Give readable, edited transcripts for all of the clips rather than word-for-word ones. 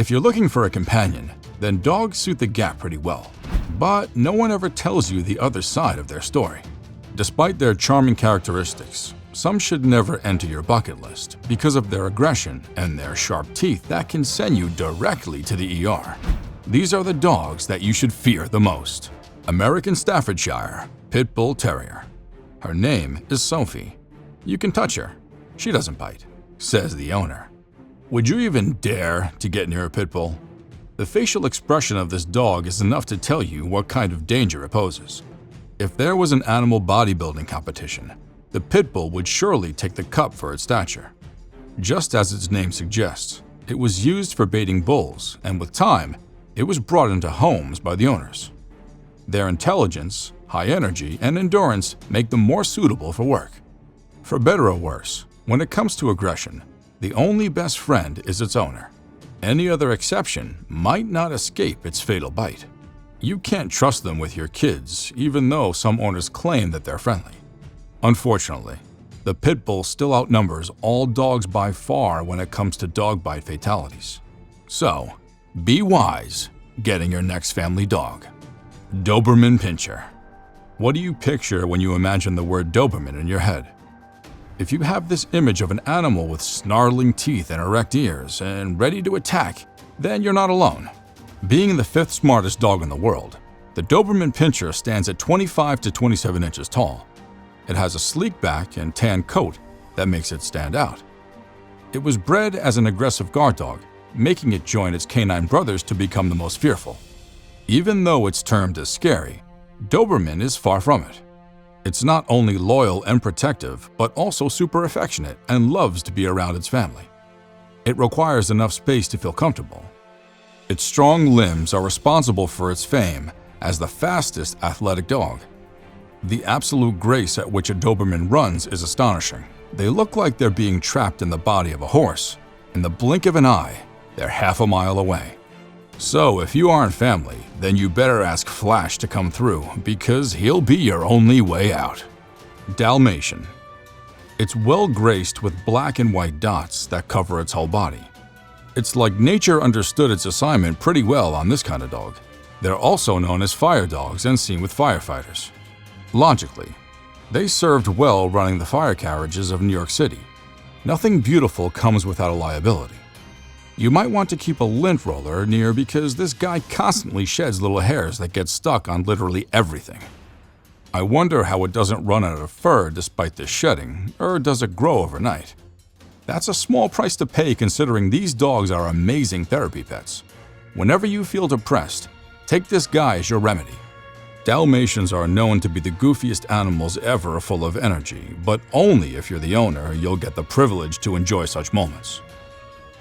If you're looking for a companion, then dogs suit the gap pretty well. But no one ever tells you the other side of their story. Despite their charming characteristics, some should never enter your bucket list because of their aggression and their sharp teeth that can send you directly to the ER. These are the dogs that you should fear the most. American Staffordshire Pit Bull Terrier. Her name is Sophie. You can touch her. She doesn't bite, says the owner. Would you even dare to get near a pit bull? The facial expression of this dog is enough to tell you what kind of danger it poses. If there was an animal bodybuilding competition, the pit bull would surely take the cup for its stature. Just as its name suggests, it was used for baiting bulls, and with time, it was brought into homes by the owners. Their intelligence, high energy, and endurance make them more suitable for work. For better or worse, when it comes to aggression, the only best friend is its owner. Any other exception might not escape its fatal bite. You can't trust them with your kids, even though some owners claim that they're friendly. Unfortunately, the pit bull still outnumbers all dogs by far when it comes to dog bite fatalities. So, be wise getting your next family dog. Doberman Pinscher. What do you picture when you imagine the word Doberman in your head? If you have this image of an animal with snarling teeth and erect ears and ready to attack, then you're not alone. Being the fifth smartest dog in the world, the Doberman Pinscher stands at 25 to 27 inches tall. It has a sleek back and tan coat that makes it stand out. It was bred as an aggressive guard dog, making it join its canine brothers to become the most fearful. Even though it's termed as scary, Doberman is far from it. It's not only loyal and protective, but also super affectionate and loves to be around its family. It requires enough space to feel comfortable. Its strong limbs are responsible for its fame as the fastest athletic dog. The absolute grace at which a Doberman runs is astonishing. They look like they're being trapped in the body of a horse. In the blink of an eye, they're half a mile away. So if you aren't family, then you better ask Flash to come through because he'll be your only way out. Dalmatian. It's well graced with black and white dots that cover its whole body. It's like nature understood its assignment pretty well on this kind of dog. They're also known as fire dogs and seen with firefighters. Logically, they served well running the fire carriages of New York City. Nothing beautiful comes without a liability. You might want to keep a lint roller near because this guy constantly sheds little hairs that get stuck on literally everything. I wonder how it doesn't run out of fur despite the shedding, or does it grow overnight? That's a small price to pay considering these dogs are amazing therapy pets. Whenever you feel depressed, take this guy as your remedy. Dalmatians are known to be the goofiest animals ever, full of energy, but only if you're the owner you'll get the privilege to enjoy such moments.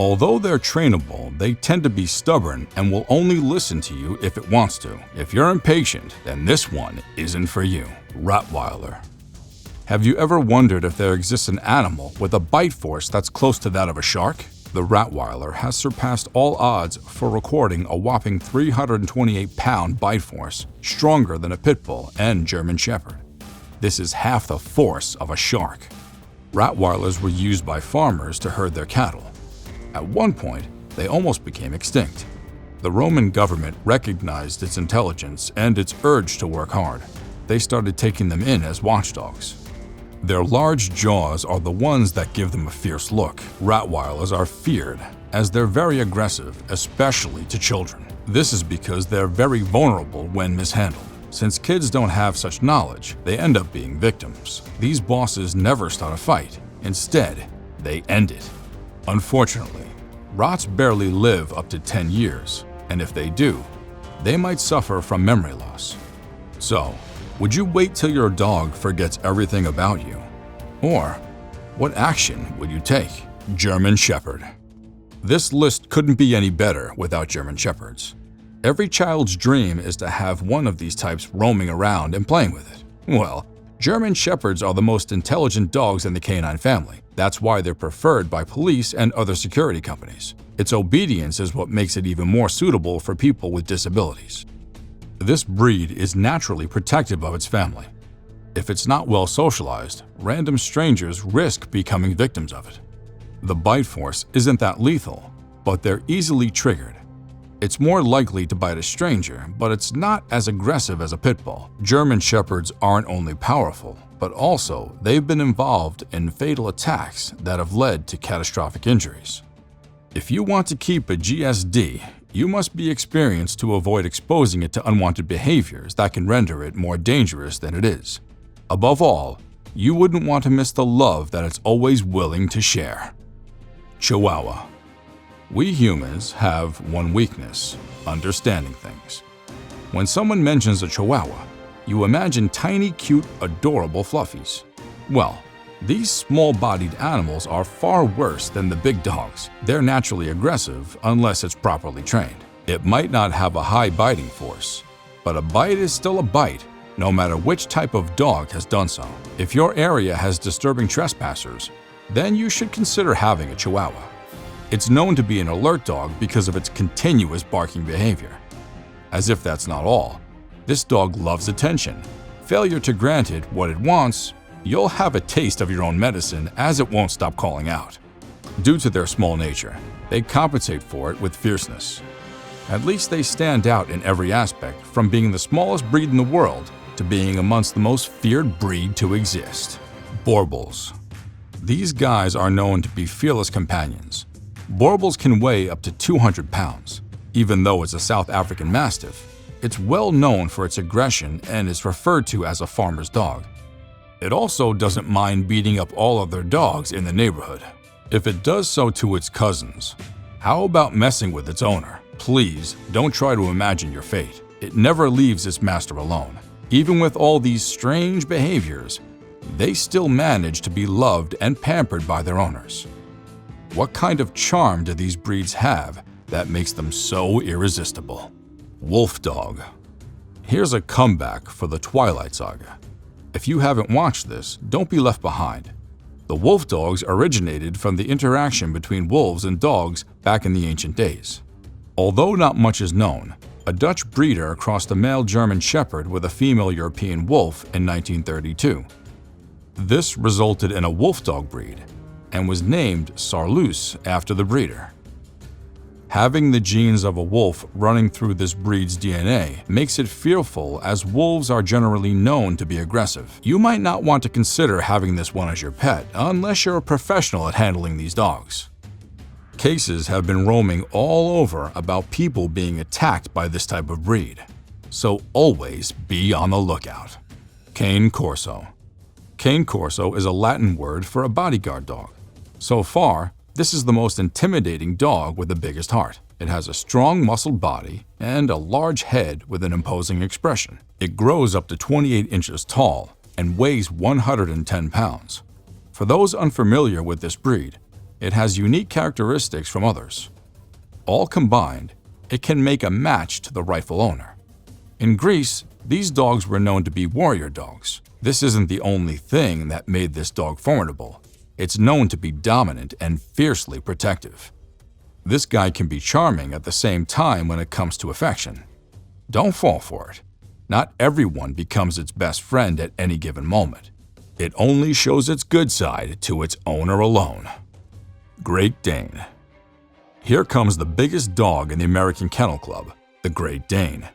Although they're trainable, they tend to be stubborn and will only listen to you if it wants to. If you're impatient, then this one isn't for you. Rottweiler. Have you ever wondered if there exists an animal with a bite force that's close to that of a shark? The Rottweiler has surpassed all odds for recording a whopping 328-pound bite force, stronger than a pit bull and German Shepherd. This is half the force of a shark. Rottweilers were used by farmers to herd their cattle. At one point, they almost became extinct. The Roman government recognized its intelligence and its urge to work hard. They started taking them in as watchdogs. Their large jaws are the ones that give them a fierce look. Rottweilers are feared as they're very aggressive, especially to children. This is because they're very vulnerable when mishandled. Since kids don't have such knowledge, they end up being victims. These bosses never start a fight. Instead, they end it. Unfortunately, Rotts barely live up to 10 years, and if they do, they might suffer from memory loss. So, would you wait till your dog forgets everything about you? Or, what action would you take? German Shepherd. This list couldn't be any better without German Shepherds. Every child's dream is to have one of these types roaming around and playing with it. Well, German Shepherds are the most intelligent dogs in the canine family. That's why they're preferred by police and other security companies. Its obedience is what makes it even more suitable for people with disabilities. This breed is naturally protective of its family. If it's not well socialized, random strangers risk becoming victims of it. The bite force isn't that lethal, but they're easily triggered. It's more likely to bite a stranger, but it's not as aggressive as a pit bull. German Shepherds aren't only powerful, but also they've been involved in fatal attacks that have led to catastrophic injuries. If you want to keep a GSD, you must be experienced to avoid exposing it to unwanted behaviors that can render it more dangerous than it is. Above all, you wouldn't want to miss the love that it's always willing to share. Chihuahua. We humans have one weakness: understanding things. When someone mentions a Chihuahua, you imagine tiny, cute, adorable fluffies. Well, these small-bodied animals are far worse than the big dogs. They're naturally aggressive unless it's properly trained. It might not have a high biting force, but a bite is still a bite, no matter which type of dog has done so. If your area has disturbing trespassers, then you should consider having a Chihuahua. It's known to be an alert dog because of its continuous barking behavior. As if that's not all, this dog loves attention. Failure to grant it what it wants, you'll have a taste of your own medicine, as it won't stop calling out. Due to their small nature, they compensate for it with fierceness. At least they stand out in every aspect, from being the smallest breed in the world to being amongst the most feared breed to exist. Boerboels. These guys are known to be fearless companions. Boerboels can weigh up to 200 pounds. Even though it's a South African Mastiff, it's well known for its aggression and is referred to as a farmer's dog. It also doesn't mind beating up all other dogs in the neighborhood. If it does so to its cousins, how about messing with its owner? Please don't try to imagine your fate. It never leaves its master alone. Even with all these strange behaviors, they still manage to be loved and pampered by their owners. What kind of charm do these breeds have that makes them so irresistible? Wolf dog. Here's a comeback for the Twilight Saga. If you haven't watched this, don't be left behind. The wolf dogs originated from the interaction between wolves and dogs back in the ancient days. Although not much is known, a Dutch breeder crossed a male German Shepherd with a female European wolf in 1932. This resulted in a wolf dog breed, and was named Saarloos after the breeder. Having the genes of a wolf running through this breed's DNA makes it fearful, as wolves are generally known to be aggressive. You might not want to consider having this one as your pet unless you're a professional at handling these dogs. Cases have been roaming all over about people being attacked by this type of breed, so always be on the lookout. Cane Corso. Cane Corso is a Latin word for a bodyguard dog. So far, this is the most intimidating dog with the biggest heart. It has a strong muscled body and a large head with an imposing expression. It grows up to 28 inches tall and weighs 110 pounds. For those unfamiliar with this breed, it has unique characteristics from others. All combined, it can make a match to the rightful owner. In Greece, these dogs were known to be warrior dogs. This isn't the only thing that made this dog formidable. It's known to be dominant and fiercely protective. This guy can be charming at the same time when it comes to affection. Don't fall for it. Not everyone becomes its best friend at any given moment. It only shows its good side to its owner alone. Great Dane. Here comes the biggest dog in the American Kennel Club, the Great Dane.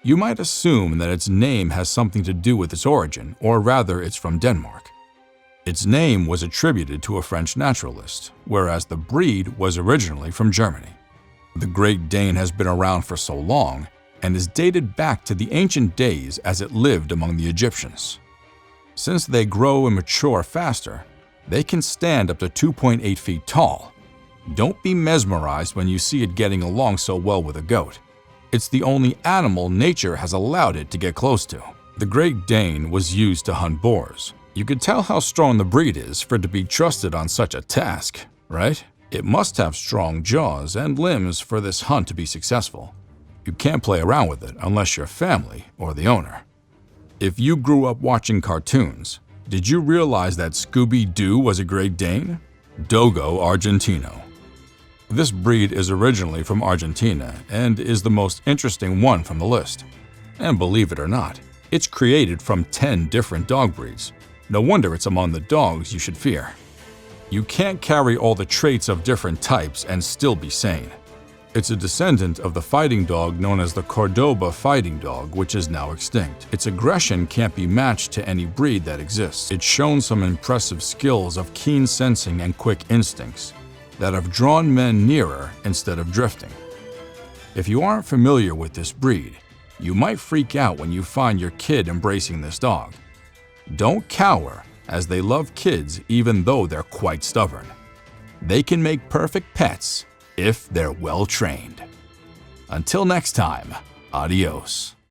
You might assume that its name has something to do with its origin, or rather it's from Denmark. Its name was attributed to a French naturalist, whereas the breed was originally from Germany. The Great Dane has been around for so long and is dated back to the ancient days as it lived among the Egyptians. Since they grow and mature faster, they can stand up to 2.8 feet tall. Don't be mesmerized when you see it getting along so well with a goat. It's the only animal nature has allowed it to get close to. The Great Dane was used to hunt boars. You could tell how strong the breed is for it to be trusted on such a task, right? It must have strong jaws and limbs for this hunt to be successful. You can't play around with it unless you're family or the owner. If you grew up watching cartoons, did you realize that Scooby-Doo was a Great Dane? Dogo Argentino. This breed is originally from Argentina and is the most interesting one from the list. And believe it or not, it's created from 10 different dog breeds. No wonder it's among the dogs you should fear. You can't carry all the traits of different types and still be sane. It's a descendant of the fighting dog known as the Cordoba fighting dog, which is now extinct. Its aggression can't be matched to any breed that exists. It's shown some impressive skills of keen sensing and quick instincts that have drawn men nearer instead of drifting. If you aren't familiar with this breed, you might freak out when you find your kid embracing this dog. Don't cower, as they love kids even though they're quite stubborn. They can make perfect pets if they're well trained. Until next time, adios.